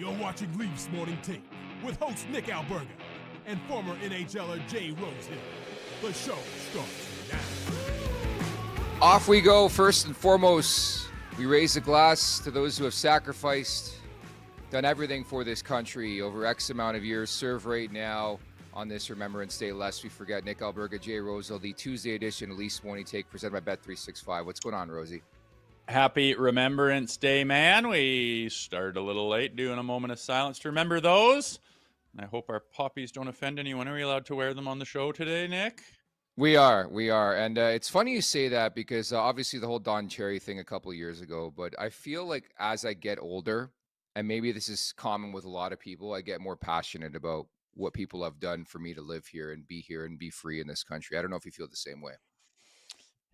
You're watching Leafs Morning Take with host Nick Alberga and former NHLer Jay Rosehill. The show starts now. Off we go. First and foremost, we raise a glass to those who have sacrificed, done everything for this country over X amount of years. Serve right now on this Remembrance Day, lest we forget. Nick Alberga, Jay Rosehill, the Tuesday edition of Leafs Morning Take presented by Bet365. What's going on, Rosie? Happy Remembrance Day, man. We started a little late doing a moment of silence to remember those. I hope our poppies don't offend anyone. Are we allowed to wear them on the show today, Nick? We are. And it's funny you say that because obviously the whole Don Cherry thing a couple of years ago, but I feel like as I get older, and maybe this is common with a lot of people, I get more passionate about what people have done for me to live here and be free in this country. I don't know if you feel the same way.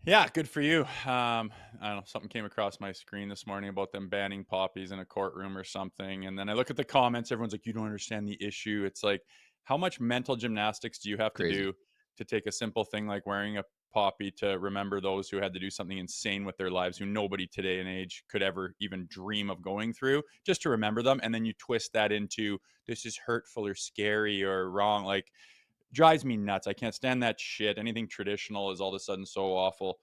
Yeah, good for you. I don't know, something came across my screen this morning about them banning poppies in a courtroom or something. And then I look at the comments. Everyone's like, you don't understand the issue. It's like, how much mental gymnastics do you have to do to take a simple thing like wearing a poppy to remember those who had to do something insane with their lives, who nobody today and age could ever even dream of going through, just to remember them. And then you twist that into this is hurtful or scary or wrong. Like, drives me nuts. I can't stand that shit. Anything traditional is all of a sudden so awful.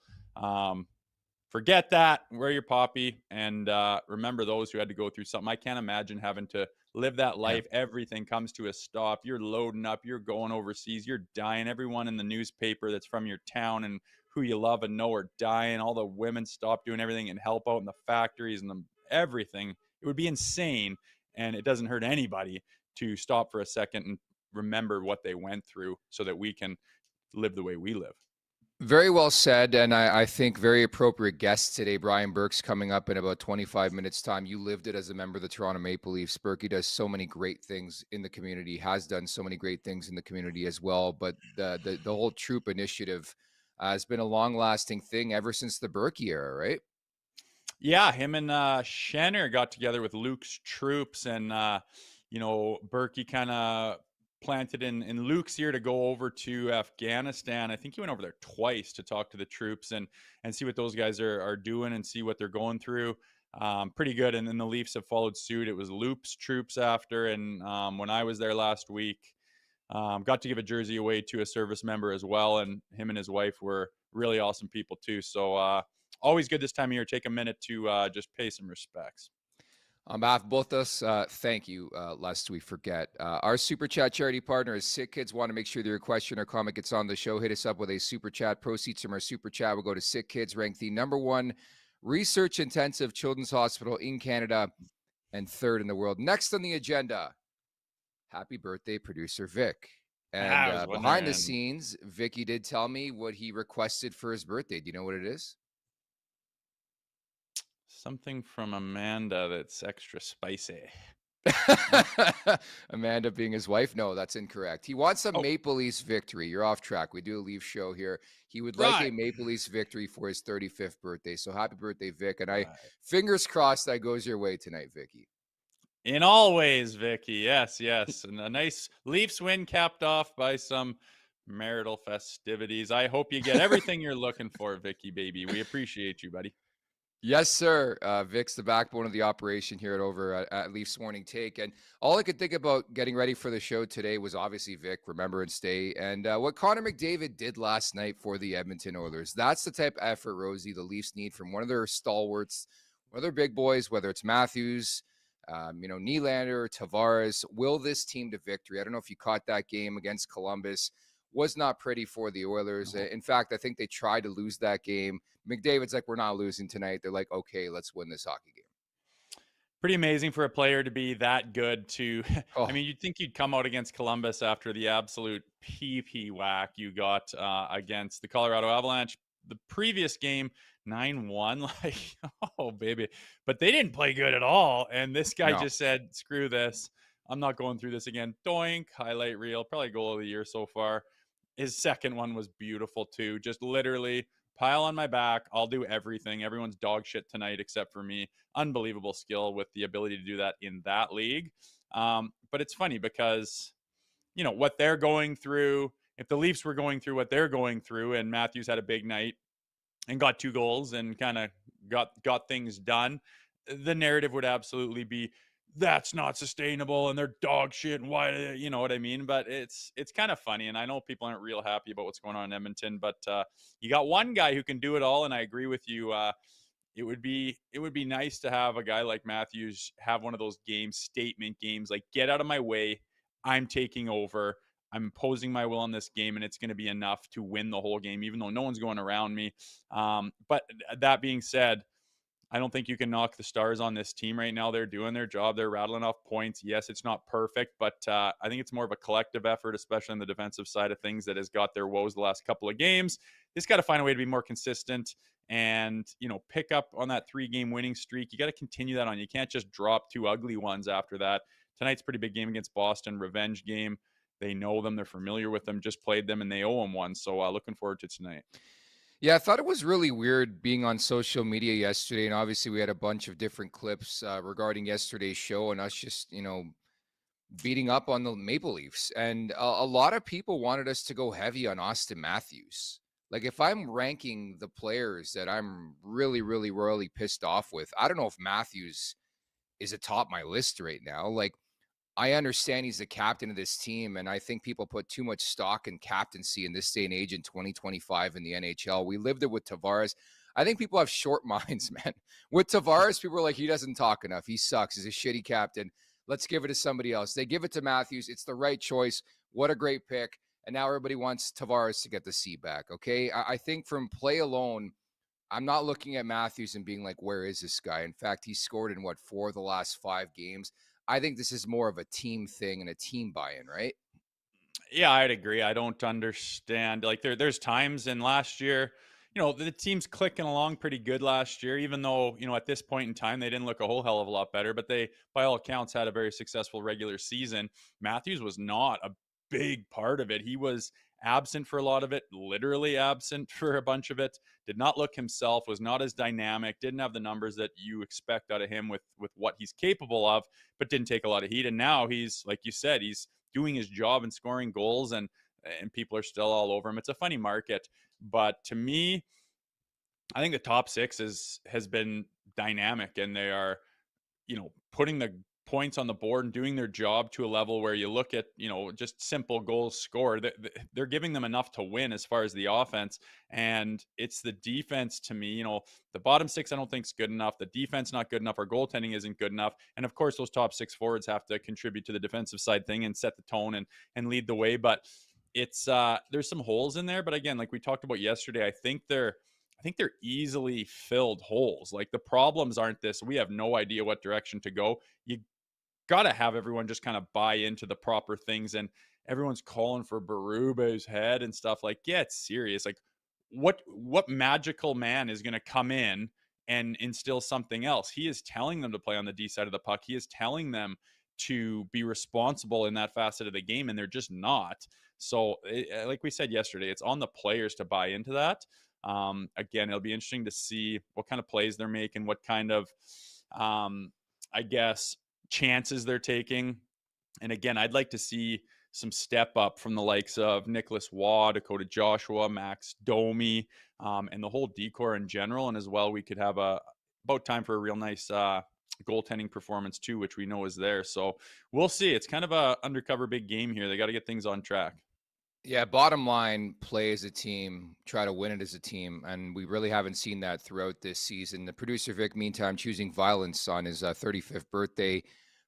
Forget that. Wear your poppy and remember those who had to go through something. I can't imagine having to live that life. Yeah. Everything comes to a stop. You're loading up. You're going overseas. You're dying. Everyone in the newspaper that's from your town and who you love and know are dying. All the women stop doing everything and help out in the factories and everything. It would be insane, and it doesn't hurt anybody to stop for a second and remember what they went through so that we can live the way we live. Very well said, and I think very appropriate guest today. Brian Burke's coming up in about 25 minutes' time. You lived it as a member of the Toronto Maple Leafs. Burke does so many great things in the community, has done so many great things in the community as well, but the whole Troop initiative has been a long-lasting thing ever since the Burke era, right? Yeah, him and Schenner got together with Luke's Troops, and Burke kind of planted in Luke's ear to go over to Afghanistan. I think he went over there twice to talk to the troops and see what those guys are doing and see what they're going through. Pretty good. And then the Leafs have followed suit. It was Luke's Troops after. And when I was there last week, got to give a jersey away to a service member as well. And him and his wife were really awesome people too. So always good this time of year. Take a minute to just pay some respects. On behalf of both of us, thank you, lest we forget. Our Super Chat charity partner is Sick Kids. Want to make sure that your question or comment gets on the show. Hit us up with a Super Chat. Proceeds from our Super Chat will go to Sick Kids, ranked the #1 research-intensive children's hospital in Canada and 3rd in the world. Next on the agenda, happy birthday, producer Vic. And behind the scenes, Vicky did tell me what he requested for his birthday. Do you know what it is? Something from Amanda that's extra spicy. Amanda being his wife? No, that's incorrect. He wants a Maple Leafs victory. You're off track. We do a Leafs show here. He would like a Maple Leafs victory for his 35th birthday. So happy birthday, Vic. And fingers crossed that goes your way tonight, Vicky. In all ways, Vicky. Yes. And a nice Leafs win capped off by some marital festivities. I hope you get everything you're looking for, Vicky, baby. We appreciate you, buddy. Yes, sir. Vic's the backbone of the operation here at Leafs Morning Take. And all I could think about getting ready for the show today was obviously Vic, Remembrance Day, and what Connor McDavid did last night for the Edmonton Oilers. That's the type of effort, Rosie, the Leafs need from one of their stalwarts, one of their big boys, whether it's Matthews, Nylander, Tavares. Will this team to victory? I don't know if you caught that game against Columbus. Was not pretty for the Oilers. In fact, I think they tried to lose that game. McDavid's like, we're not losing tonight. They're like, okay, let's win this hockey game. Pretty amazing for a player to be that good to, I mean, you'd think you'd come out against Columbus after the absolute PP whack you got against the Colorado Avalanche. The previous game, 9-1, like, oh, baby. But they didn't play good at all. And this guy just said, screw this. I'm not going through this again. Doink, highlight reel, probably goal of the year so far. His second one was beautiful too. Just literally pile on my back. I'll do everything. Everyone's dog shit tonight except for me. Unbelievable skill with the ability to do that in that league. But it's funny because, what they're going through, if the Leafs were going through what they're going through and Matthews had a big night and got 2 goals and kind of got things done, the narrative would absolutely be that's not sustainable and they're dog shit and why, you know what I mean? But it's kind of funny, and I know people aren't real happy about what's going on in Edmonton, but you got one guy who can do it all, and I agree with you. It would be nice to have a guy like Matthews have one of those statement games, like, get out of my way, I'm taking over, I'm imposing my will on this game, and it's going to be enough to win the whole game, even though no one's going around me. But that being said, I don't think you can knock the Stars on this team right now. They're doing their job. They're rattling off points. Yes, it's not perfect, but I think it's more of a collective effort, especially on the defensive side of things, that has got their woes the last couple of games. They just got to find a way to be more consistent and, pick up on that 3-game winning streak. You got to continue that on. You can't just drop 2 ugly ones after that. Tonight's a pretty big game against Boston, revenge game. They know them. They're familiar with them, just played them, and they owe them one. So looking forward to tonight. Yeah, I thought it was really weird being on social media yesterday, and obviously we had a bunch of different clips regarding yesterday's show and us just, beating up on the Maple Leafs. And a lot of people wanted us to go heavy on Austin Matthews. Like, if I'm ranking the players that I'm really, really royally pissed off with, I don't know if Matthews is atop my list right now. Like, I understand he's the captain of this team, and I think people put too much stock in captaincy in this day and age in 2025 in the NHL. We lived it with Tavares. I think people have short minds, man. With Tavares, people are like, he doesn't talk enough. He sucks. He's a shitty captain. Let's give it to somebody else. They give it to Matthews. It's the right choice. What a great pick. And now everybody wants Tavares to get the seat back, okay? I think from play alone, I'm not looking at Matthews and being like, where is this guy? In fact, he scored in, 4 of the last 5 games. I think this is more of a team thing and a team buy-in, right? Yeah, I'd agree. I don't understand. Like, there's times in last year, the team's clicking along pretty good last year, even though, at this point in time, they didn't look a whole hell of a lot better, but they, by all accounts, had a very successful regular season. Matthews was not a big part of it. He was absent for a lot of it, literally absent for a bunch of it, did not look himself, was not as dynamic, didn't have the numbers that you expect out of him with what he's capable of, but didn't take a lot of heat. And now he's, like you said, he's doing his job and scoring goals, and people are still all over him. It's a funny market, but to me, I think the top 6 has been dynamic, and they are, putting the points on the board and doing their job to a level where you look at, just simple goals scored. They're giving them enough to win as far as the offense. And it's the defense to me, the bottom 6, I don't think is good enough. The defense, not good enough. Our goaltending isn't good enough. And of course, those top 6 forwards have to contribute to the defensive side thing and set the tone and lead the way. But it's, there's some holes in there. But again, like we talked about yesterday, I think they're easily filled holes. Like, the problems aren't this, we have no idea what direction to go. You got to have everyone just kind of buy into the proper things, and everyone's calling for Berube's head and stuff. Like, yeah, it's serious. Like, what magical man is going to come in and instill something else? He is telling them to play on the D side of the puck. He is telling them to be responsible in that facet of the game, and they're just not. So, like we said yesterday, it's on the players to buy into that. Again, it'll be interesting to see what kind of plays they're making, what kind of, I guess, chances they're taking. And again, I'd like to see some step up from the likes of Nicholas Waugh, Dakota Joshua, Max Domi, and the whole decor in general. And as well, we could have about time for a real nice goaltending performance too, which we know is there. So we'll see. It's kind of a undercover big game here. They got to get things on track. Yeah, bottom line, play as a team, try to win it as a team, and we really haven't seen that throughout this season. The producer, Vic, meantime, choosing violence on his 35th birthday,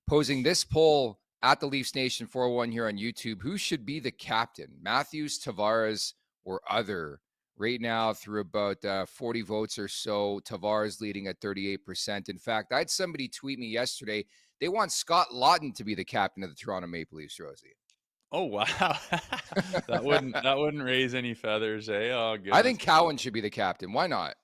posing this poll at the Leafs Nation 401 here on YouTube. Who should be the captain, Matthews, Tavares, or other? Right now, through about 40 votes or so, Tavares leading at 38%. In fact, I had somebody tweet me yesterday, they want Scott Laughton to be the captain of the Toronto Maple Leafs, Rosie. Oh, wow. that wouldn't raise any feathers, eh? Oh, goodness. I think Cowan should be the captain. Why not?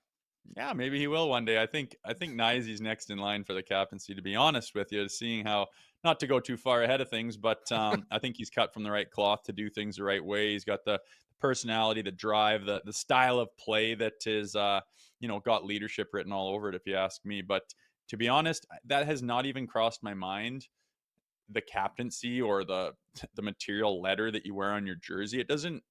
Yeah, maybe he will one day. I think Nyezy's next in line for the captaincy, to be honest with you, seeing how, not to go too far ahead of things, but I think he's cut from the right cloth to do things the right way. He's got the personality, the drive, the style of play that is, got leadership written all over it, if you ask me. But to be honest, that has not even crossed my mind, the captaincy or the material letter that you wear on your jersey. It doesn't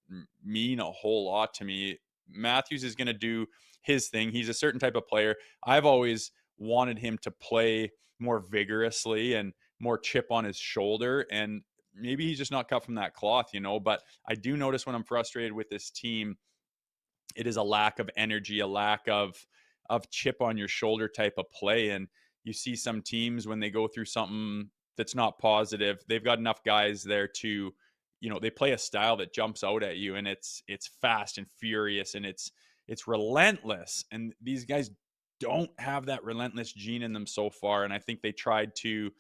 mean a whole lot to me. Matthews is going to do his thing. He's a certain type of player. I've always wanted him to play more vigorously and more chip on his shoulder. And maybe he's just not cut from that cloth, but I do notice when I'm frustrated with this team, it is a lack of energy, a lack of chip on your shoulder type of play. And you see some teams when they go through something that's not positive, they've got enough guys there to, they play a style that jumps out at you, and it's fast and furious, and it's relentless. And these guys don't have that relentless gene in them so far. And I think they tried to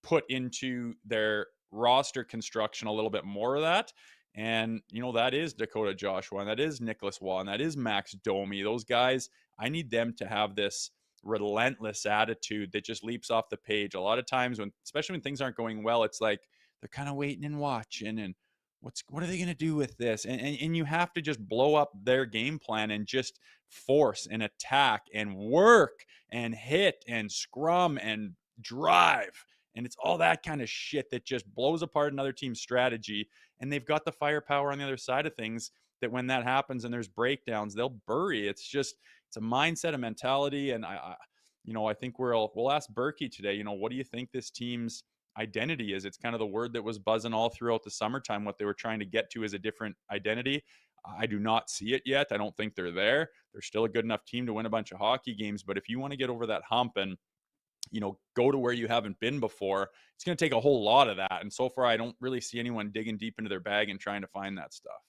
put into their roster construction a little bit more of that. And, that is Dakota Joshua, and that is Nicholas Waugh, and that is Max Domi. Those guys, I need them to have this relentless attitude that just leaps off the page. A lot of times especially when things aren't going well, it's like they're kind of waiting and watching, and what are they going to do with this? And you have to just blow up their game plan and just force and attack and work and hit and scrum and drive. And it's all that kind of shit that just blows apart another team's strategy. And they've got the firepower on the other side of things that when that happens and there's breakdowns, they'll bury. It's a mindset, a mentality. And I think we'll ask Burke today, what do you think this team's identity is? It's kind of the word that was buzzing all throughout the summertime, what they were trying to get to is a different identity. I do not see it yet. I don't think they're there. They're still a good enough team to win a bunch of hockey games. But if you want to get over that hump and go to where you haven't been before, it's going to take a whole lot of that. And so far, I don't really see anyone digging deep into their bag and trying to find that stuff.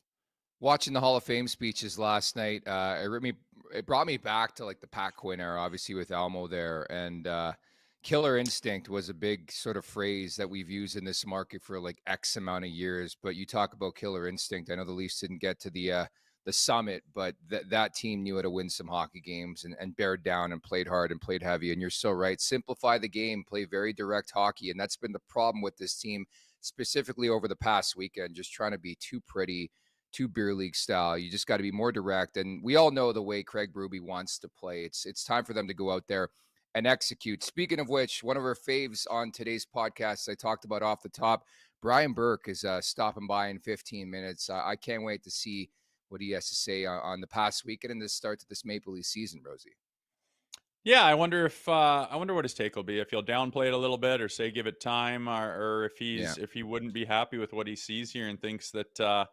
Watching the Hall of Fame speeches last night, it brought me back to like the Pat Quinn era, obviously with Almo there. And killer instinct was a big sort of phrase that we've used in this market for like X amount of years. But you talk about killer instinct. I know the Leafs didn't get to the summit, but that team knew how to win some hockey games and bared down and played hard and played heavy. And you're so right. Simplify the game, play very direct hockey. And that's been the problem with this team, specifically over the past weekend, just trying to be too pretty, too beer league style. You just got to be more direct. And we all know the way Craig Berube wants to play. It's time for them to go out there and execute. Speaking of which, one of our faves on today's podcast, I talked about off the top, Brian Burke is stopping by in 15 minutes. I can't wait to see what he has to say on the past weekend and the start to this Maple Leaf season, Rosie. Yeah, I wonder what his take will be. If he'll downplay it a little bit, or say give it time, or if he wouldn't be happy with what he sees here and thinks that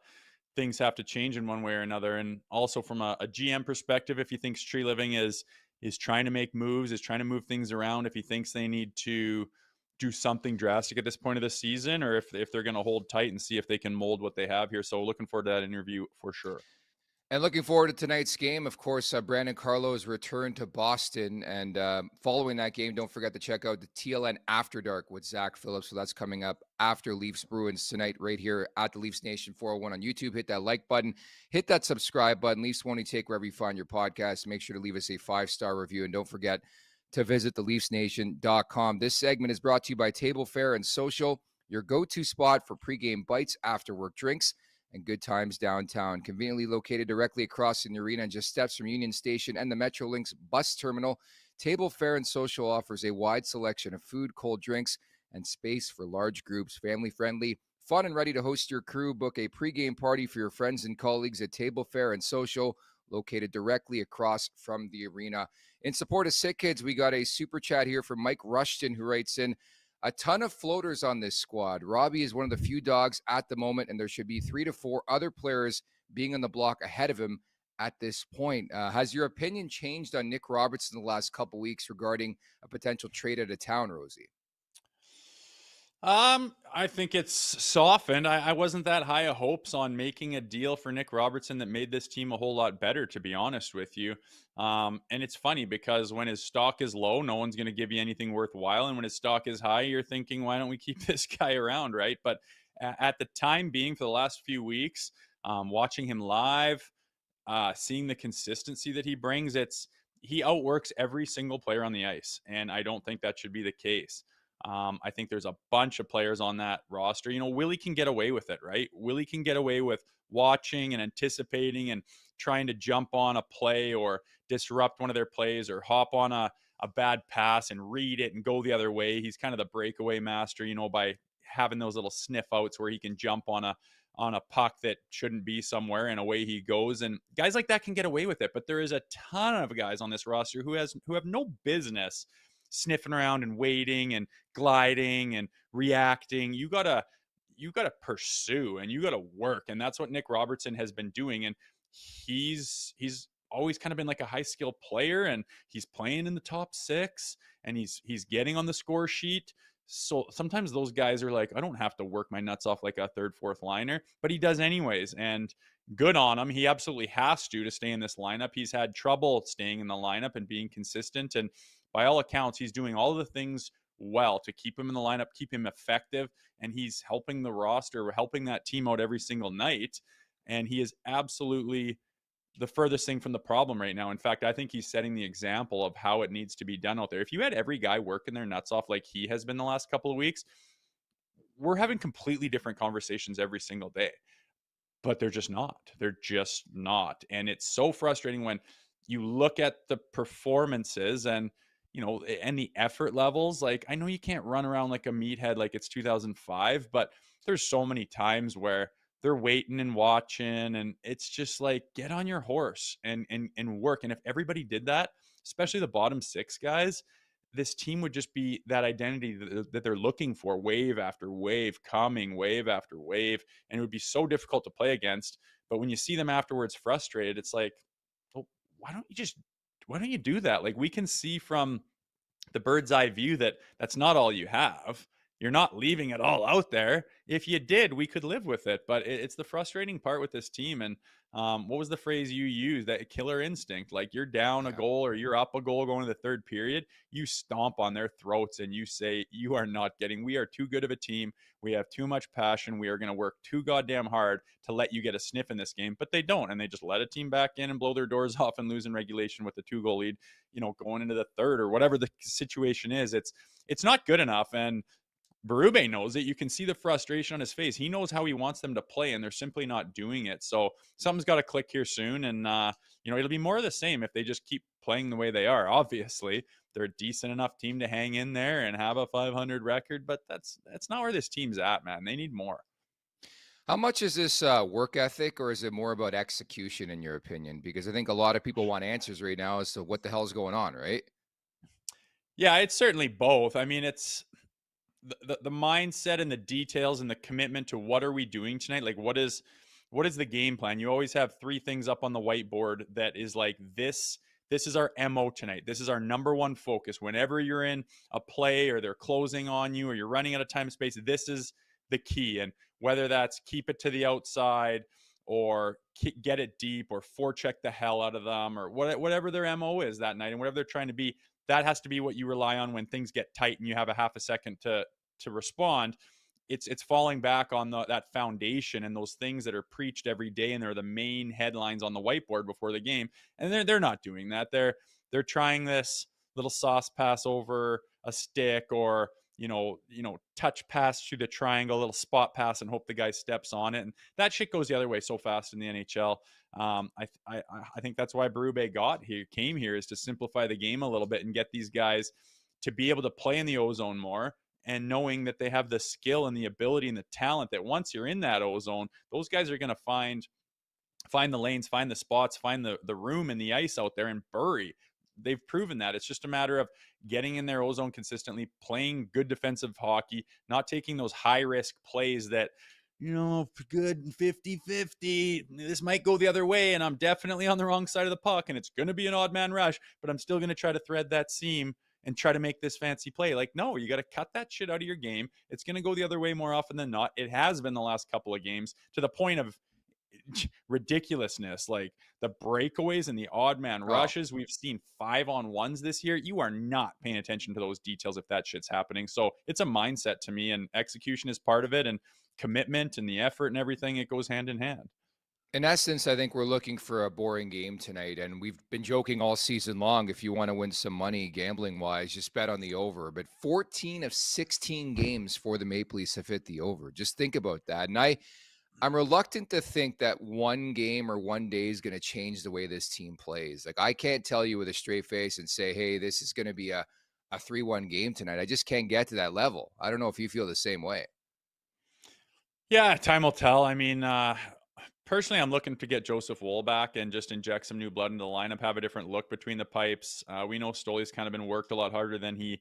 things have to change in one way or another. And also from a GM perspective, if he thinks Tree Living is trying to make moves, is trying to move things around, if he thinks they need to do something drastic at this point of the season, or if they're going to hold tight and see if they can mold what they have here. So looking forward to that interview for sure. And looking forward to tonight's game. Of course, Brandon Carlo's return to Boston. And following that game, don't forget to check out the TLN After Dark with Zach Phillips. So that's coming up after Leafs Bruins tonight right here at the Leafs Nation 401 on YouTube. Hit that like button. Hit that subscribe button. Leafs Won't Take wherever you find your podcast. Make sure to leave us a 5-star review. And don't forget to visit theleafsnation.com. This segment is brought to you by Table Fare and Social, your go-to spot for pregame bites, after work drinks, and good times downtown. Conveniently located directly across from the arena and just steps from Union Station and the Metrolinx bus terminal, Table Fare and Social offers a wide selection of food, cold drinks, and space for large groups. Family-friendly, fun, and ready to host your crew. Book a pregame party for your friends and colleagues at Table Fare and Social, located directly across from the arena. In support of Sick Kids, we got a super chat here from Mike Rushton, who writes in, a ton of floaters on this squad. Robbie is one of the few dogs at the moment, and there should be 3 to 4 other players being on the block ahead of him at this point. Has your opinion changed on Nick Robertson in the last couple weeks regarding a potential trade out of town, Rosie? I think it's softened. I wasn't that high of hopes on making a deal for Nick Robertson that made this team a whole lot better, to be honest with you. And it's funny because when his stock is low, no one's going to give you anything worthwhile. And when his stock is high, you're thinking, why don't we keep this guy around, right? But at the time being, for the last few weeks, watching him live, seeing the consistency that he brings, he outworks every single player on the ice. And I don't think that should be the case. I think there's a bunch of players on that roster. Willie can get away with it, right? Willie can get away with watching and anticipating and trying to jump on a play or disrupt one of their plays or hop on a bad pass and read it and go the other way. He's kind of the breakaway master, by having those little sniff outs where he can jump on a puck that shouldn't be somewhere, and away he goes. And guys like that can get away with it. But there is a ton of guys on this roster who have no business sniffing around and waiting and gliding and reacting. You gotta pursue and you gotta work, and that's what Nick Robertson has been doing. And he's always kind of been like a high skill player, and he's playing in the top 6, and he's getting on the score sheet. So sometimes those guys are like, I don't have to work my nuts off like a third, fourth liner, but he does anyways. And good on him. He absolutely has to stay in this lineup. He's had trouble staying in the lineup and being consistent. And by all accounts, he's doing all of the things well to keep him in the lineup, keep him effective. And he's helping the roster, helping that team out every single night. And he is absolutely the furthest thing from the problem right now. In fact, I think he's setting the example of how it needs to be done out there. If you had every guy working their nuts off like he has been the last couple of weeks, we're having completely different conversations every single day. But they're just not. They're just not. And it's so frustrating when you look at the performances and, and the effort levels. Like, I know you can't run around like a meathead like it's 2005, but there's so many times where they're waiting and watching, and it's just like, get on your horse and work. And if everybody did that, especially the bottom 6 guys, this team would just be that identity that they're looking for, wave after wave coming, wave after wave, and it would be so difficult to play against. But when you see them afterwards frustrated, it's like, well, why don't you do that? Like, we can see from the bird's eye view that that's not all you have. You're not leaving it all out there. If you did, we could live with it. But it's the frustrating part with this team. And what was the phrase you used? That killer instinct. Like, you're down a goal or you're up a goal going to the third period, you stomp on their throats and you say, you are not getting, we are too good of a team. We have too much passion. We are going to work too goddamn hard to let you get a sniff in this game. But they don't. And they just let a team back in and blow their doors off and lose in regulation with the 2-goal lead, going into the third or whatever the situation is. It's not good enough. And Berube knows it. You can see the frustration on his face. He knows how he wants them to play, and they're simply not doing it. So something's got to click here soon, and it'll be more of the same if they just keep playing the way they are. Obviously, they're a decent enough team to hang in there and have a 500 record, but that's not where this team's at, man. They need more. How much is this work ethic, or is it more about execution, in your opinion? Because I think a lot of people want answers right now as to what the hell's going on, right? Yeah, it's certainly both. I mean, it's the mindset and the details and the commitment to what are we doing tonight. Like, what is the game plan? You always have 3 things up on the whiteboard that is like, this is our MO tonight. This is our number one focus. Whenever you're in a play or they're closing on you or you're running out of time and space, this is the key. And whether that's keep it to the outside or get it deep or forecheck the hell out of them or whatever their MO is that night and whatever they're trying to be, that has to be what you rely on when things get tight and you have a half a second to respond. It's falling back on that foundation and those things that are preached every day, and they're the main headlines on the whiteboard before the game. And they're not doing that. They're trying this little sauce pass over a stick or touch pass through the triangle, little spot pass, and hope the guy steps on it. And that shit goes the other way so fast in the NHL. I think that's why Berube came here, is to simplify the game a little bit and get these guys to be able to play in the ozone more, and knowing that they have the skill and the ability and the talent that once you're in that ozone, those guys are going to find the lanes, find the spots, find the room and the ice out there and bury. They've proven that. It's just a matter of getting in their ozone consistently, playing good defensive hockey, not taking those high risk plays that, good 50-50. This might go the other way, and I'm definitely on the wrong side of the puck, and it's going to be an odd man rush, but I'm still going to try to thread that seam and try to make this fancy play. Like, no, you got to cut that shit out of your game. It's going to go the other way more often than not. It has been the last couple of games, to the point of ridiculousness. Like the breakaways and the odd man rushes. We've seen 5-on-1s this year. You are not paying attention to those details if that shit's happening. So it's a mindset to me, and execution is part of it, and commitment and the effort and everything. It goes hand in hand. In essence, I think we're looking for a boring game tonight, and we've been joking all season long, if you want to win some money gambling-wise, just bet on the over. But 14 of 16 games for the Maple Leafs have hit the over. Just think about that. And I'm reluctant to think that one game or one day is going to change the way this team plays. Like, I can't tell you with a straight face and say, hey, this is going to be a 3-1 game tonight. I just can't get to that level. I don't know if you feel the same way. Yeah, time will tell. I mean, personally, I'm looking to get Joseph Woll back and just inject some new blood into the lineup, have a different look between the pipes. We know Stoley's kind of been worked a lot harder than he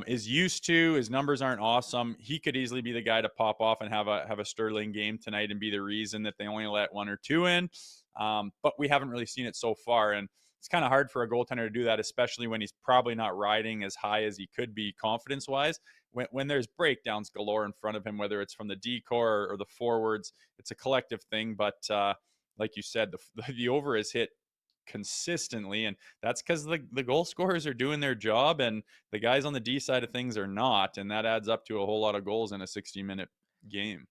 is used to. His numbers aren't awesome. He could easily be the guy to pop off and have a sterling game tonight and be the reason that they only let 1 or 2 in. But we haven't really seen it so far, and it's kind of hard for a goaltender to do that, especially when he's probably not riding as high as he could be confidence-wise. When there's breakdowns galore in front of him, whether it's from the decor or the forwards, it's a collective thing. But like you said, the over is hit consistently, and that's because the goal scorers are doing their job and the guys on the D side of things are not, and that adds up to a whole lot of goals in a 60-minute game.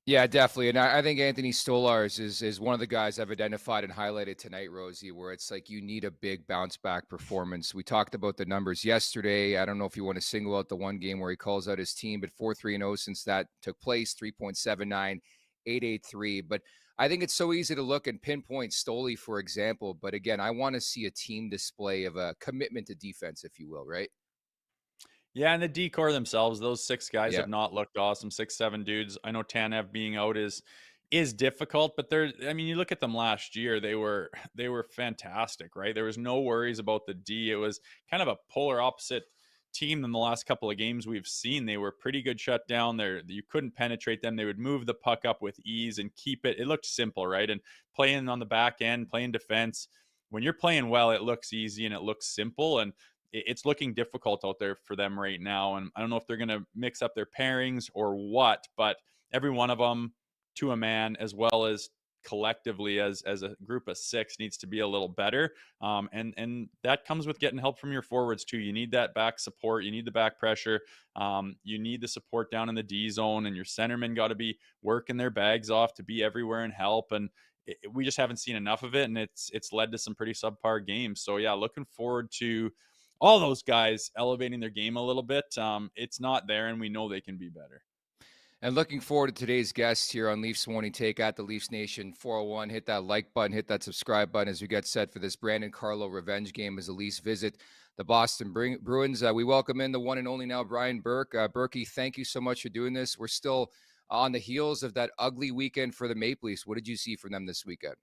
Yeah, definitely. And I think Anthony Stolarz is one of the guys I've identified and highlighted tonight, Rosie, where it's like you need a big bounce back performance. We talked about the numbers yesterday. I don't know if you want to single out the one game where he calls out his team, but 4-3-0 since that took place, 3.79, 883. But I think it's so easy to look and pinpoint Stoley, for example. But again, I want to see a team display of a commitment to defense, if you will, right? Yeah, and the decor themselves, those 6 guys Yeah. have not looked awesome. 6, 7 dudes. I know Tanev being out is difficult, but I mean, you look at them last year, they were fantastic, right? There was no worries about the D. It was kind of a polar opposite team than the last couple of games we've seen. They were pretty good shutdown. You couldn't penetrate them. They would move the puck up with ease and keep it. It looked simple, right? And playing on the back end, playing defense. When you're playing well, it looks easy and it looks simple. And it's looking difficult out there for them right now. And I don't know if they're going to mix up their pairings or what, but every one of them to a man, as well as collectively as a group of 6, needs to be a little better. And that comes with getting help from your forwards too. You need that back support. You need the back pressure. You need the support down in the D zone, and your centermen got to be working their bags off to be everywhere and help. And we just haven't seen enough of it. And it's led to some pretty subpar games. So yeah, looking forward to all those guys elevating their game a little bit. It's not there, and we know they can be better. And looking forward to today's guest here on Leafs Morning Take at the Leafs Nation 401. Hit that like button, hit that subscribe button as we get set for this Brandon Carlo revenge game as the Leafs visit the Boston Bruins. We welcome in the one and only now Brian Burke. Berkey, thank you so much for doing this. We're still on the heels of that ugly weekend for the Maple Leafs. What did you see from them this weekend?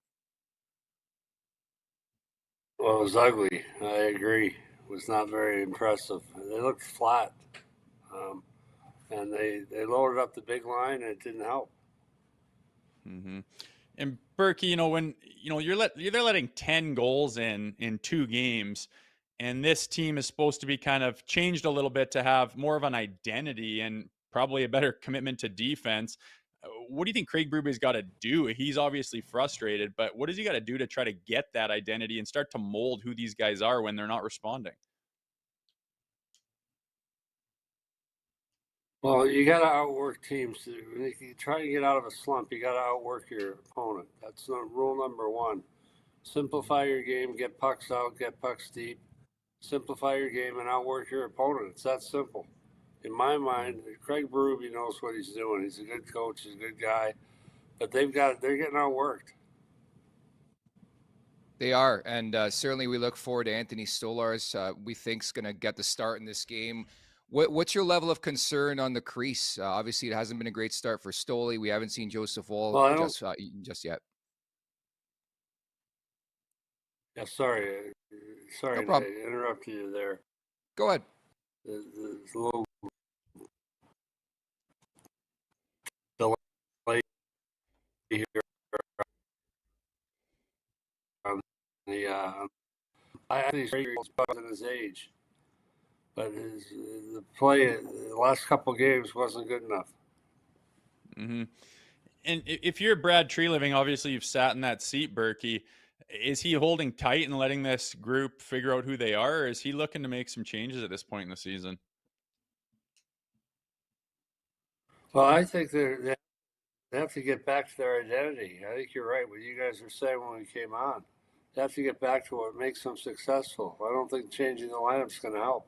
Well, it was ugly. I agree. It was not very impressive. They looked flat. And they loaded up the big line, and it didn't help. Mm-hmm. And Berkey, when they're letting 10 goals in 2 games, and this team is supposed to be kind of changed a little bit to have more of an identity and probably a better commitment to defense. What do you think Craig Berube's got to do? He's obviously frustrated, but what does he got to do to try to get that identity and start to mold who these guys are when they're not responding? Well, you got to outwork teams. When you try to get out of a slump, you got to outwork your opponent. That's rule number 1. Simplify your game, get pucks out, get pucks deep. Simplify your game and outwork your opponent. It's that simple. In my mind, Craig Berube knows what he's doing. He's a good coach. He's a good guy. But they're getting outworked. They are, and certainly we look forward to Anthony Stolarz. We think is going to get the start in this game. What's your level of concern on the crease? Obviously, it hasn't been a great start for Stoley. We haven't seen Joseph Woll just yet. Yeah, sorry No problem. to interrupt you there. Go ahead. There's a little delay here on the. I think he's better than his age, but the play the last couple of games wasn't good enough. Mm-hmm. And if you're Brad Treliving, obviously you've sat in that seat, Berkey. Is he holding tight and letting this group figure out who they are, or is he looking to make some changes at this point in the season? Well, I think they have to get back to their identity. I think you're right. What you guys were saying when we came on, they have to get back to what makes them successful. I don't think changing the lineup's going to help.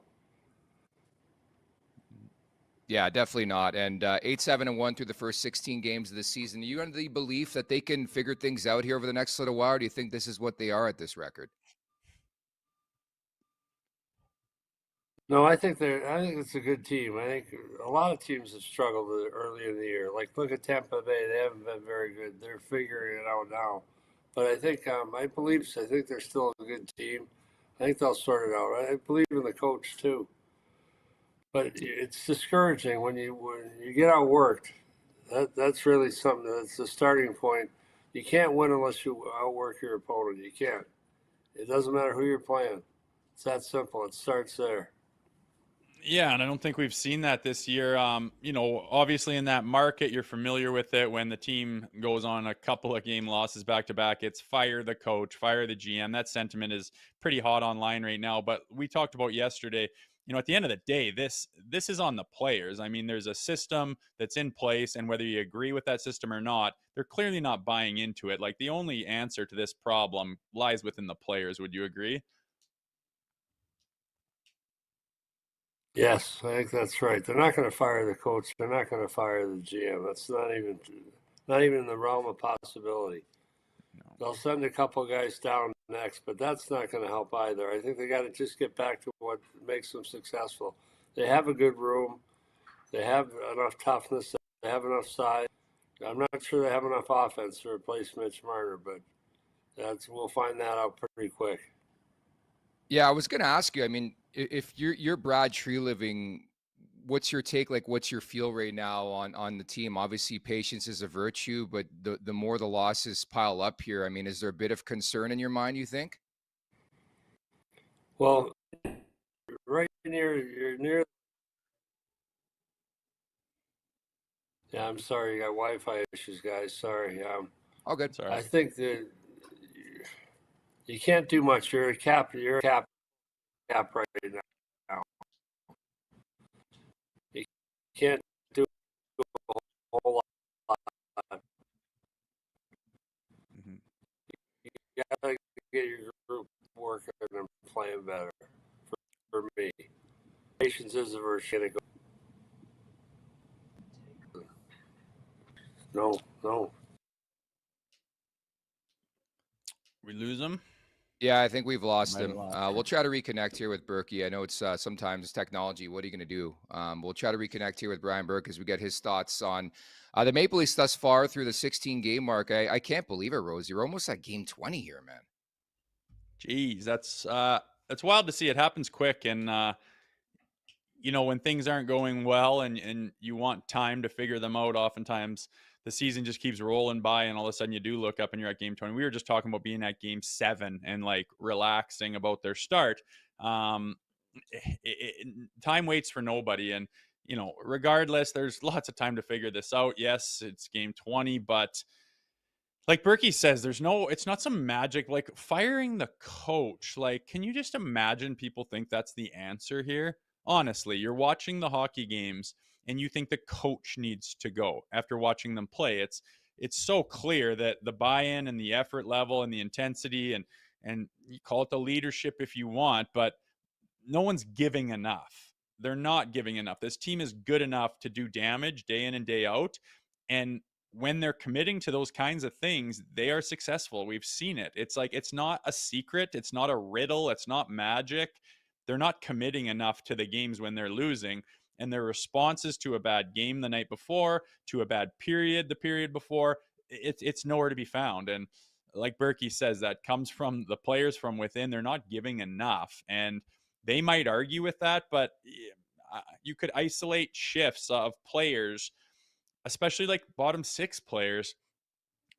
Yeah, definitely not. And 8-7-1 through the first 16 games of the season. Are you under the belief that they can figure things out here over the next little while? Or do you think this is what they are at this record? No, I think it's a good team. I think a lot of teams have struggled early in the year. Like look at Tampa Bay; they haven't been very good. They're figuring it out now. But I think I think they're still a good team. I think they'll sort it out. I believe in the coach too. But it's discouraging when you get outworked. That's really something. That's the starting point. You can't win unless you outwork your opponent. You can't. It doesn't matter who you're playing. It's that simple. It starts there. Yeah, and I don't think we've seen that this year. Obviously in that market, you're familiar with it. When the team goes on a couple of game losses back to back, it's fire the coach, fire the GM. That sentiment is pretty hot online right now. But we talked about yesterday. At the end of the day, this is on the players. I mean, there's a system that's in place, and whether you agree with that system or not, they're clearly not buying into it. Like the only answer to this problem lies within the players. Would you agree? Yes, I think that's right. They're not going to fire the coach. They're not going to fire the GM. That's not even in the realm of possibility. No. They'll send a couple guys down next, but that's not going to help either. I think they got to just get back to what makes them successful. They have a good room. They have enough toughness. They have enough size. I'm not sure they have enough offense to replace Mitch Marner, but we'll find that out pretty quick. Yeah, I was going to ask you. I mean, if you're Brad Treliving, what's your take? Like, what's your feel right now on the team? Obviously, patience is a virtue, but the more the losses pile up here, I mean, is there a bit of concern in your mind? You think? Well, you're near. Yeah, I'm sorry, you got Wi-Fi issues, guys. Sorry. All good. Sorry. I think that you can't do much. You're a cap right now. You can't do a whole lot. Mm-hmm. You gotta get your group working and playing better. For me, patience is the virtue. No. We lose them. Yeah, I think we've lost Might have him. lost We'll try to reconnect here with Berkey. I know it's sometimes technology. What are you going to do? We'll try to reconnect here with Brian Burke as we get his thoughts on the Maple Leafs thus far through the 16-game mark. I can't believe it, Rose. You're almost at game 20 here, man. Jeez, that's wild to see. It happens quick, and when things aren't going well, and you want time to figure them out, oftentimes the season just keeps rolling by, and all of a sudden you do look up and you're at game 20. We were just talking about being at game 7 and like relaxing about their start. Time waits for nobody, and regardless, there's lots of time to figure this out. Yes, it's game 20, but like Berkey says, it's not some magic like firing the coach. Like, can you just imagine people think that's the answer here? Honestly, you're watching the hockey games and you think the coach needs to go after watching them play. It's so clear that the buy-in and the effort level and the intensity, and you call it the leadership if you want, but no one's giving enough. They're not giving enough. This team is good enough to do damage day in and day out. And when they're committing to those kinds of things, they are successful. We've seen it. It's like, it's not a secret. It's not a riddle. It's not magic. They're not committing enough to the games when they're losing. And their responses to a bad game the night before, to a bad period the period before, it's nowhere to be found. And like Berkey says, that comes from the players from within. They're not giving enough. And they might argue with that, but you could isolate shifts of players, especially like bottom 6 players,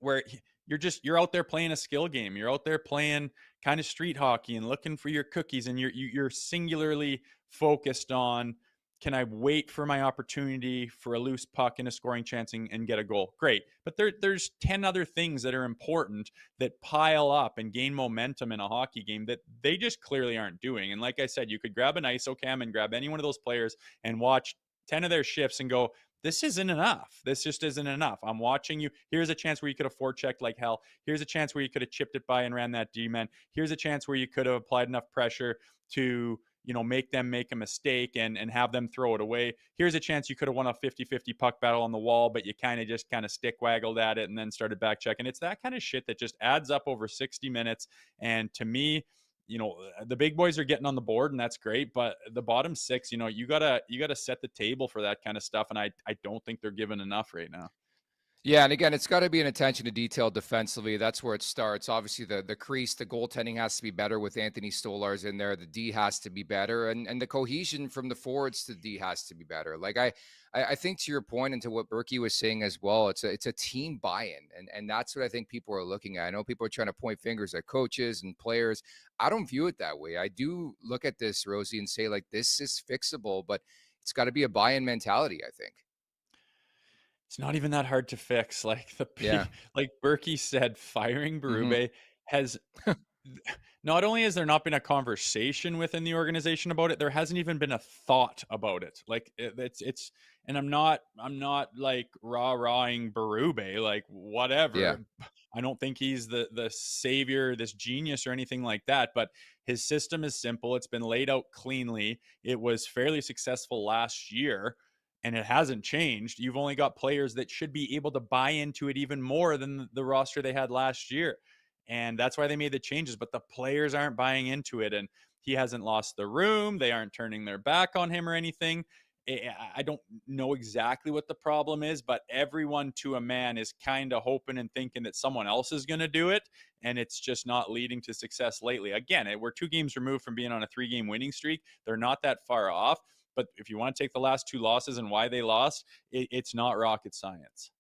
where you're out there playing a skill game. You're out there playing kind of street hockey and looking for your cookies, and you're singularly focused on, can I wait for my opportunity for a loose puck and a scoring chance and get a goal? Great. But there's 10 other things that are important that pile up and gain momentum in a hockey game that they just clearly aren't doing. And like I said, you could grab an ISO cam and grab any one of those players and watch 10 of their shifts and go, this isn't enough. This just isn't enough. I'm watching you. Here's a chance where you could have forechecked like hell. Here's a chance where you could have chipped it by and ran that D-man. Here's a chance where you could have applied enough pressure to, make them make a mistake and have them throw it away. Here's a chance you could have won a 50-50 puck battle on the wall, but you kind of stick waggled at it and then started back checking. It's that kind of shit that just adds up over 60 minutes. And to me, the big boys are getting on the board, and that's great. But the bottom six, you gotta set the table for that kind of stuff, and I don't think they're given enough right now. Yeah, and again, it's got to be an attention to detail defensively. That's where it starts. Obviously, the crease, the goaltending has to be better with Anthony Stolarz in there. The D has to be better, and the cohesion from the forwards to D has to be better. Like I think to your point and to what Berkey was saying as well, it's a team buy-in, and that's what I think people are looking at. I know people are trying to point fingers at coaches and players. I don't view it that way. I do look at this, Rosie, and say like this is fixable, but it's got to be a buy-in mentality, I think. It's not even that hard to fix. Like Yeah. like Berkey said, firing Mm-hmm. Berube has not only has there not been a conversation within the organization about it, there hasn't even been a thought about it. Like it's and I'm not like rah-rahing Berube, like whatever. Yeah. I don't think he's the savior, this genius or anything like that, but his system is simple. It's been laid out cleanly. It was fairly successful last year, and it hasn't changed. You've only got players that should be able to buy into it even more than the roster they had last year. And that's why they made the changes, but the players aren't buying into it. And he hasn't lost the room. They aren't turning their back on him or anything. I don't know exactly what the problem is, but everyone to a man is kind of hoping and thinking that someone else is going to do it. And it's just not leading to success lately. Again, we're 2 games removed from being on a 3-game winning streak. They're not that far off. But if you want to take the last 2 losses and why they lost, it's not rocket science.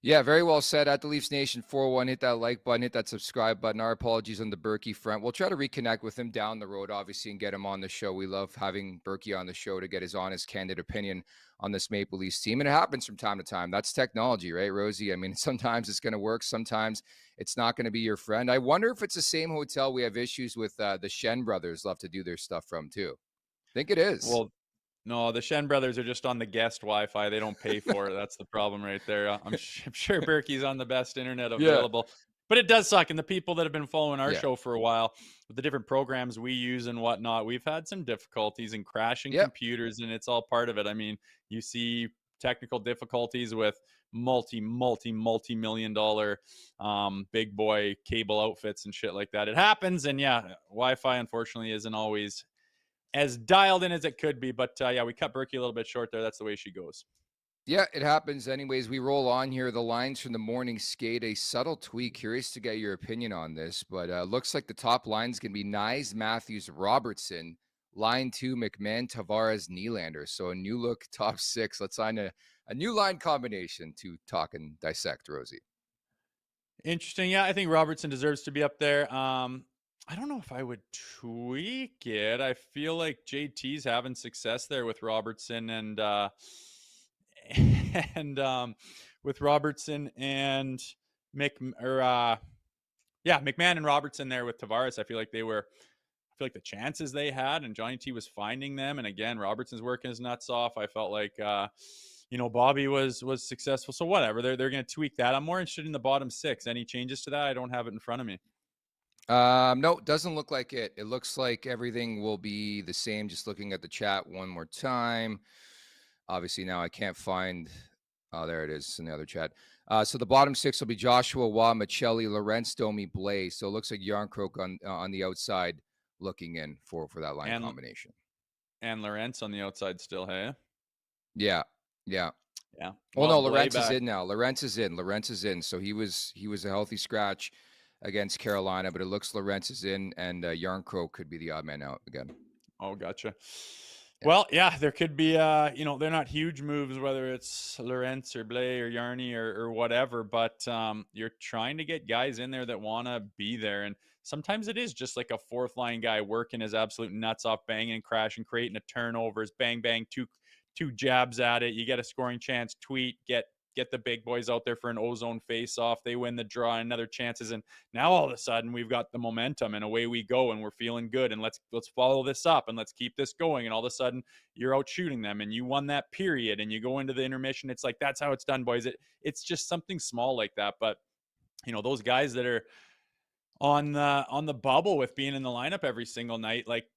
Yeah, very well said. At the Leafs Nation 401, hit that like button, hit that subscribe button. Our apologies on the Berkey front. We'll try to reconnect with him down the road, obviously, and get him on the show. We love having Berkey on the show to get his honest, candid opinion on this Maple Leafs team. And it happens from time to time. That's technology, right, Rosie? I mean, sometimes it's going to work. Sometimes it's not going to be your friend. I wonder if it's the same hotel we have issues with the Shen brothers love to do their stuff from, too. I think it is. Well, no, the Shen brothers are just on the guest Wi-Fi. They don't pay for it. That's the problem right there. I'm sure Berkey's on the best internet available. Yeah. But it does suck. And the people that have been following our show for a while, with the different programs we use and whatnot, we've had some difficulties in crashing computers, and it's all part of it. I mean, you see technical difficulties with multi-million dollar big boy cable outfits and shit like that. It happens. And Wi-Fi, unfortunately, isn't always as dialed in as it could be. But we cut Berkey a little bit short there. That's the way she goes. Yeah, it happens. Anyways, we roll on here. The lines from the morning skate, a subtle tweak. Curious to get your opinion on this, but looks like the top line's going to be Nyes, Matthews, Robertson. Line 2, McMahon, Tavares, Nylander. So a new look top 6. Let's sign a new line combination to talk and dissect, Rosie. Interesting. Yeah, I think Robertson deserves to be up there. I don't know if I would tweak it. I feel like JT's having success there with Robertson and with Robertson and McMahon and Robertson there with Tavares. I feel like the chances they had and Johnny T was finding them. And again, Robertson's working his nuts off. I felt like Bobby was successful. So whatever, they're going to tweak that. I'm more interested in the bottom 6. Any changes to that? I don't have it in front of me. No, it doesn't look like it. It looks like everything will be the same. Just looking at the chat one more time. Obviously, now I can't find. Oh, there it is in the other chat. So the bottom 6 will be Joshua Waugh, Michelli, Lorenz, Domi, Blais. So it looks like Yarncroke on the outside looking in for that line combination. And Lorenz on the outside still, hey? Yeah. Well, no, Lorenz is in now. Lorenz is in. So he was a healthy scratch against Carolina, but it looks Lorenz is in, and Yarncroke could be the odd man out again. Oh, gotcha. Yeah. Well, there could be, they're not huge moves, whether it's Lorenz or Blais or Yarny or whatever, but you're trying to get guys in there that want to be there. And sometimes it is just like a 4th line guy working his absolute nuts off, banging, crashing, creating a turnovers, bang, bang, two jabs at it. You get a scoring chance, get the big boys out there for an ozone face-off. They win the draw and another chances. And now all of a sudden we've got the momentum and away we go and we're feeling good. And let's follow this up and let's keep this going. And all of a sudden you're out shooting them and you won that period and you go into the intermission. It's like, that's how it's done, boys. It's just something small like that. But those guys that are on the bubble with being in the lineup every single night, like,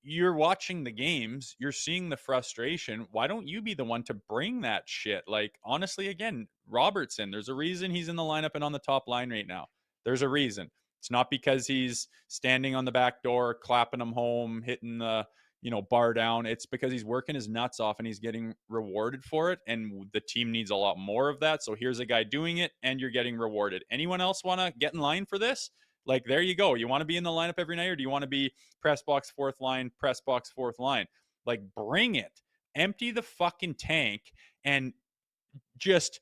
you're watching the games, you're seeing the frustration. Why don't you be the one to bring that shit? Like, honestly, again, Robertson, there's a reason he's in the lineup and on the top line right now. There's a reason. It's not because he's standing on the back door, clapping them home, hitting the, bar down. It's because he's working his nuts off and he's getting rewarded for it. And the team needs a lot more of that. So here's a guy doing it and you're getting rewarded. Anyone else want to get in line for this? Like, there you go. You want to be in the lineup every night, or do you want to be press box fourth line, press box fourth line? Like, bring it. Empty the fucking tank and just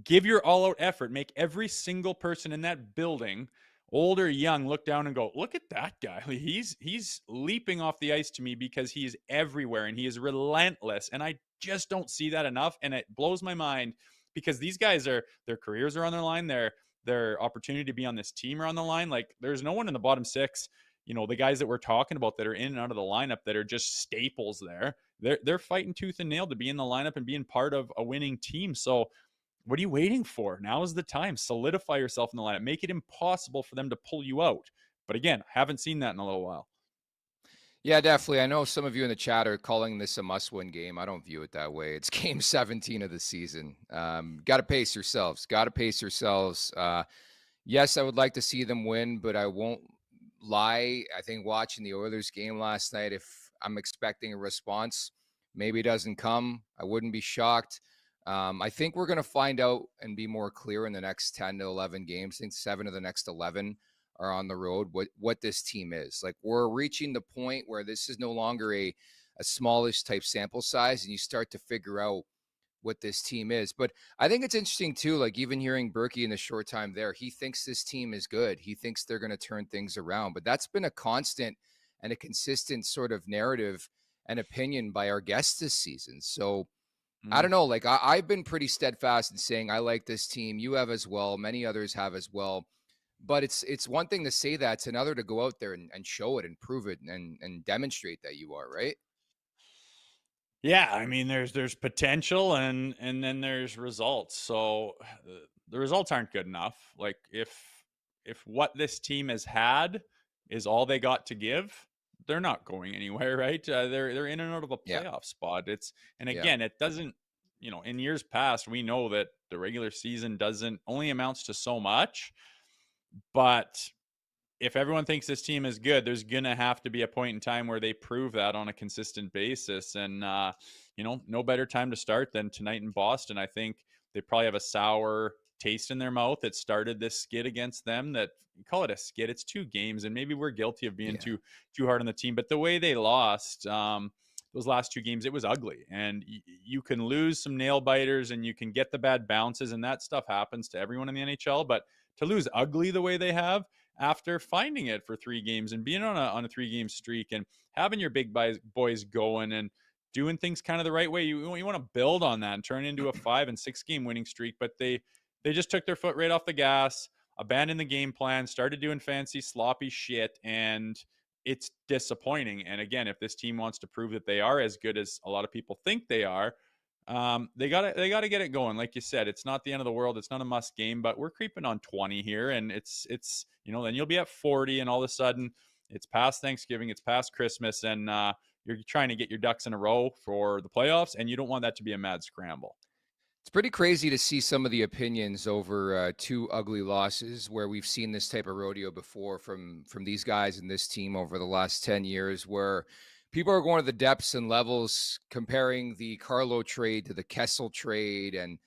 give your all-out effort. Make every single person in that building, old or young, look down and go, look at that guy. He's leaping off the ice to me because he is everywhere and he is relentless. And I just don't see that enough. And it blows my mind because these guys their careers are on their line. Their opportunity to be on this team are on the line. Like, there's no one in the bottom six, the guys that we're talking about that are in and out of the lineup that are just staples there. They're fighting tooth and nail to be in the lineup and being part of a winning team. So what are you waiting for? Now is the time. Solidify yourself in the lineup. Make it impossible for them to pull you out. But again, haven't seen that in a little while. Yeah, definitely. I know some of you in the chat are calling this a must-win game. I don't view it that way. It's game 17 of the season. Got to pace yourselves. Yes, I would like to see them win, but I won't lie. I think watching the Oilers game last night, if I'm expecting a response, maybe it doesn't come. I wouldn't be shocked. I think we're going to find out and be more clear in the next 10 to 11 games. I think 7 of the next 11 are on the road, what this team is. Like, we're reaching the point where this is no longer a smallish type sample size, and you start to figure out what this team is. But I think it's interesting too, like, even hearing Burke in the short time there, he thinks this team is good. He thinks they're going to turn things around. But that's been a constant and a consistent sort of narrative and opinion by our guests this season. So I don't know. Like, I've been pretty steadfast in saying I like this team. You have as well. Many others have as well. But it's one thing to say that. It's another to go out there and show it and prove it and demonstrate that you are, right? Yeah, I mean, there's potential and then there's results. So the results aren't good enough. Like, if what this team has had is all they got to give, they're not going anywhere, right? They're in and out of a playoff spot. Again, it doesn't, in years past, we know that the regular season only amounts to so much. But if everyone thinks this team is good, there's going to have to be a point in time where they prove that on a consistent basis. And, no better time to start than tonight in Boston. I think they probably have a sour taste in their mouth. It started this skid against them. That, you call it a skid, it's 2 games, and maybe we're guilty of being too hard on the team. But the way they lost those last 2 games, it was ugly. And you can lose some nail biters and you can get the bad bounces, and that stuff happens to everyone in the NHL. But to lose ugly the way they have after finding it for 3 games and being on a 3-game streak and having your big boys going and doing things kind of the right way, you want to build on that and turn into a 5 and 6 game winning streak. But they just took their foot right off the gas, abandoned the game plan, started doing fancy sloppy shit, and it's disappointing. And again, if this team wants to prove that they are as good as a lot of people think they are, they gotta get it going. Like you said, it's not the end of the world. It's not a must game, but we're creeping on 20 here, and it's then you'll be at 40, and all of a sudden it's past Thanksgiving, it's past Christmas, and you're trying to get your ducks in a row for the playoffs, and you don't want that to be a mad scramble. It's pretty crazy to see some of the opinions over 2 ugly losses, where we've seen this type of rodeo before from these guys and this team over the last 10 years, where people are going to the depths and levels comparing the Carlo trade to the Kessel trade and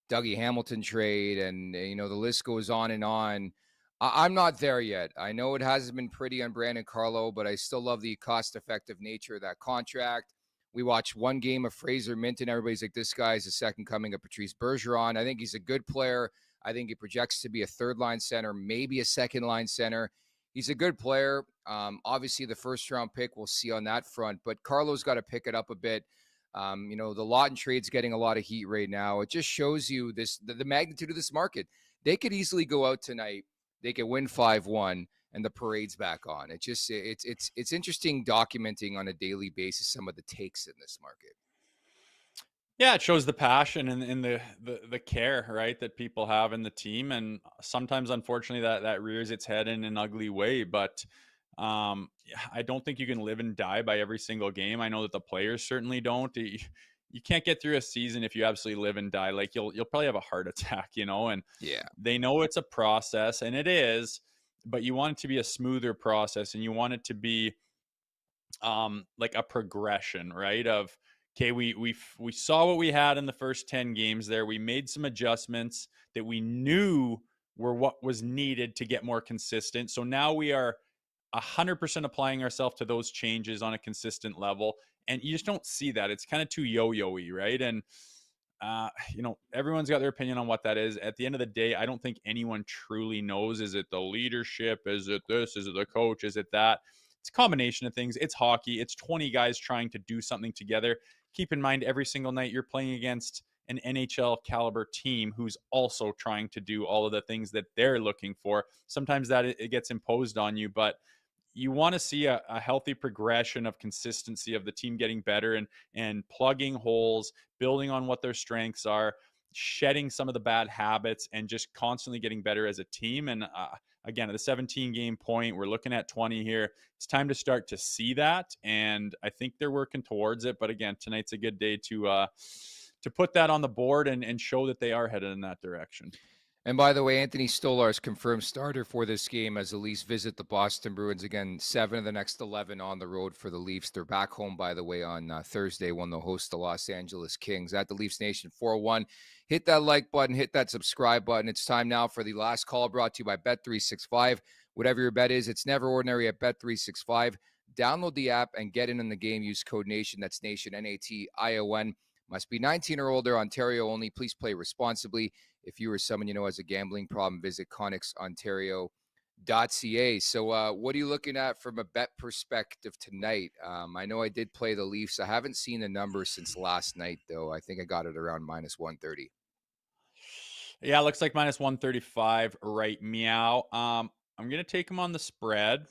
Dougie Hamilton trade. And, the list goes on and on. I'm not there yet. I know it hasn't been pretty on Brandon Carlo, but I still love the cost-effective nature of that contract. We watched 1 game of Fraser Minton. Everybody's like, this guy's the second coming of Patrice Bergeron. I think he's a good player. I think he projects to be a 3rd-line center, maybe a 2nd-line center. He's a good player. Obviously, the first-round pick, we'll see on that front. But Carlo's got to pick it up a bit. The Lawton trade's getting a lot of heat right now. It just shows you the magnitude of this market. They could easily go out tonight. They could win 5-1, and the parade's back on. It's interesting documenting on a daily basis some of the takes in this market. Yeah, it shows the passion and the care, right, that people have in the team. And sometimes, unfortunately, that rears its head in an ugly way. But I don't think you can live and die by every single game. I know that the players certainly don't. You can't get through a season if you absolutely live and die. Like, you'll probably have a heart attack, and they know it's a process, and it is. but you want it to be a smoother process, and you want it to be like a progression, right? Of, okay, we saw what we had in the first 10 games there. We made some adjustments that we knew were what was needed to get more consistent. So now we are 100% applying ourselves to those changes on a consistent level. And you just don't see that. It's kind of too yo-yo-y, right? And everyone's got their opinion on what that is. At the end of the day, I don't think anyone truly knows. Is it the leadership? Is it this? Is it the coach? Is it that? It's a combination of things. It's hockey. It's 20 guys trying to do something together. Keep in mind, every single night you're playing against an NHL caliber team who's also trying to do all of the things that they're looking for. Sometimes that it gets imposed on you, but you want to see a healthy progression of consistency of the team getting better and plugging holes, building on what their strengths are, shedding some of the bad habits, and just constantly getting better as a team. And again, at the 17 game point, we're looking at 20 here. It's time to start to see that. And I think they're working towards it. But again, tonight's a good day to put that on the board and show that they are headed in that direction. And by the way, Anthony Stolarz confirmed starter for this game as the Leafs visit the Boston Bruins. Again, 7 of the next 11 on the road for the Leafs. They're back home, by the way, on Thursday when they'll host the Los Angeles Kings at the Leafs Nation 401. Hit that like button, hit that subscribe button. It's time now for the last call, brought to you by Bet365. Whatever your bet is, it's never ordinary at Bet365. Download the app and get in the game. Use code NATION. That's NATION, NATION. Must be 19 or older, Ontario only. Please play responsibly. If you or someone you know has a gambling problem, visit ConnexOntario.ca. So what are you looking at from a bet perspective tonight? I know I did play the Leafs. I haven't seen the numbers since last night, though. I think I got it around minus 130. Yeah, it looks like minus 135 right meow. I'm going to take them on the spread.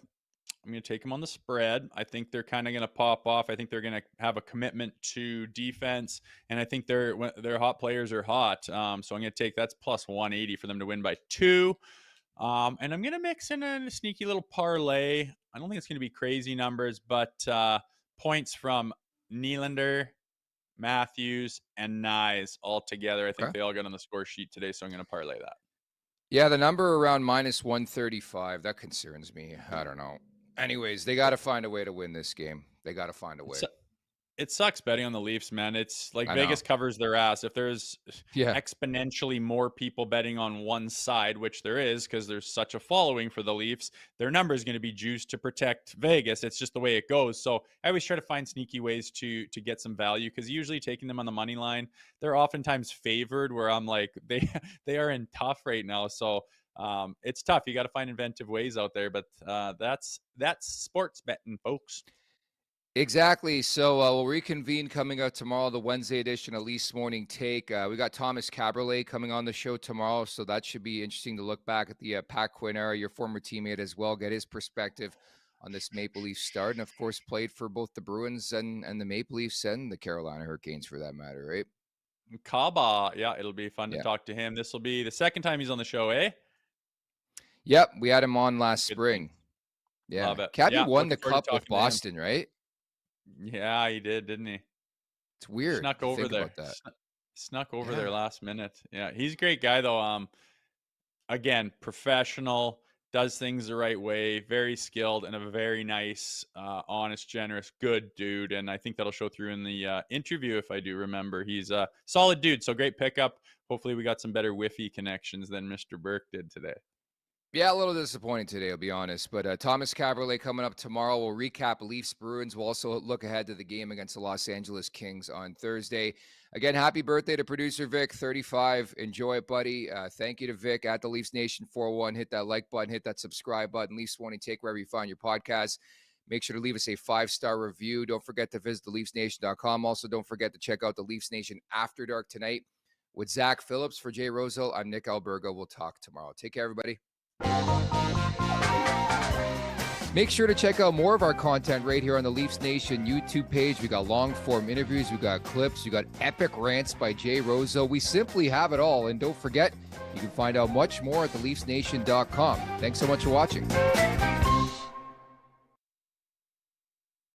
I think they're kind of going to pop off. I think they're going to have a commitment to defense, and I think their hot players are hot. So I'm going to take that's plus 180 for them to win by 2. And I'm going to mix in a sneaky little parlay. I don't think it's going to be crazy numbers, but points from Nylander, Matthews, and Nyes all together. I think they all got on the score sheet today, so I'm going to parlay that. Yeah, the number around minus 135, that concerns me. I don't know. Anyways, they got to find a way to win this game. They got to find a way. It sucks betting on the Leafs, man. It's like Vegas covers their ass. If there's exponentially more people betting on one side, which there is because there's such a following for the Leafs, their number is going to be juiced to protect Vegas. It's just the way it goes. So I always try to find sneaky ways to get some value, because usually taking them on the money line, they're oftentimes favored, where I'm like, they are in tough right now. So it's tough. You got to find inventive ways out there, but that's sports betting, folks. Exactly. So we'll reconvene coming out tomorrow, the Wednesday edition of Leafs Morning Take. We got Thomas Caberlet coming on the show tomorrow, so that should be interesting to look back at the Pat Quinn era, your former teammate as well, get his perspective on this Maple Leaf start, and of course played for both the Bruins and the Maple Leafs and the Carolina Hurricanes for that matter, right? Kaba, yeah, it'll be fun to talk to him. This will be the second time he's on the show, eh? Yep, we had him on last spring. Yeah, Cabby won the Cup with Boston, right? Yeah, he did, didn't he? It's weird. Snuck over there. Snuck over there last minute. Yeah, he's a great guy though. Again, professional, does things the right way, very skilled, and a very nice, honest, generous, good dude. And I think that'll show through in the interview, if I do remember. He's a solid dude. So great pickup. Hopefully we got some better Wi-Fi connections than Mr. Burke did today. Yeah, a little disappointing today, I'll be honest. But Thomas Caberlet coming up tomorrow. We'll recap Leafs Bruins. We'll also look ahead to the game against the Los Angeles Kings on Thursday. Again, happy birthday to producer Vic, 35. Enjoy it, buddy. Thank you to Vic at the Leafs Nation 401. Hit that like button, hit that subscribe button. Leafs Morning Take wherever you find your podcast. Make sure to leave us a 5-star review. Don't forget to visit theleafsnation.com. Also, don't forget to check out the Leafs Nation After Dark tonight with Zach Phillips. For Jay Rosehill, I'm Nick Alberga. We'll talk tomorrow. Take care, everybody. Make sure to check out more of our content right here on the Leafs Nation YouTube page. We got long-form interviews, we got clips, we got epic rants by Jay Rosehill. We simply have it all. And don't forget, you can find out much more at theleafsnation.com. Thanks so much for watching.